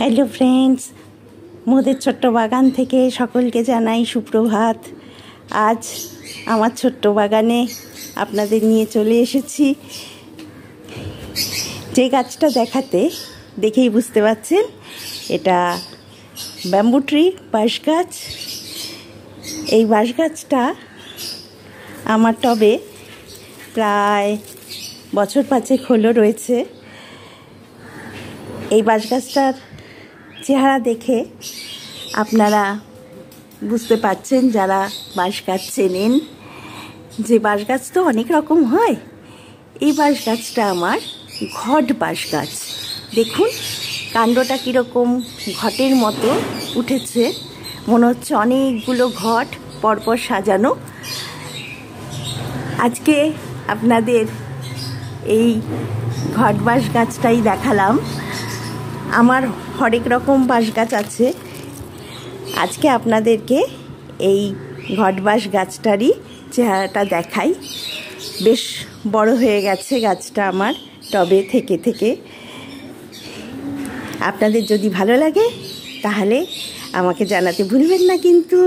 Hello friends, মোদের ছোট্ট বাগান থেকে সকলকে জানাই সুপ্রভাত। আজ আমার ছোট্ট বাগানে আপনাদের নিয়ে চলে এসেছি। যে গাছটা দেখেই বুঝতে পারছেন এটা ব্যাম্বু ট্রি, বাঁশ গাছ। এই বাঁশ গাছটা আমার টবে প্রায় বছর 5 হলো রয়েছে। এই বাঁশ গাছটার চেহারা দেখে আপনারা বুঝতে পারছেন, যারা বাঁশ গাছ চেনেন, যে বাঁশ গাছ তো অনেক রকম হয়। এই বাঁশ গাছটা আমার ঘট বাঁশ গাছ। দেখুন কাণ্ডটা কীরকম ঘটের মতো উঠেছে, মনে হচ্ছে অনেকগুলো ঘট পরপর সাজানো। আজকে আপনাদের এই ঘট বাঁশ গাছটাই দেখালাম। আমার হরেক রকম বাঁশ গাছ আছে, আজকে আপনাদেরকে এই ঘট বাঁশ গাছটারই চেহারাটা দেখাই। বেশ বড় হয়ে গেছে গাছটা আমার টবে থেকে। আপনাদের যদি ভালো লাগে তাহলে আমাকে জানাতে ভুলবেন না কিন্তু।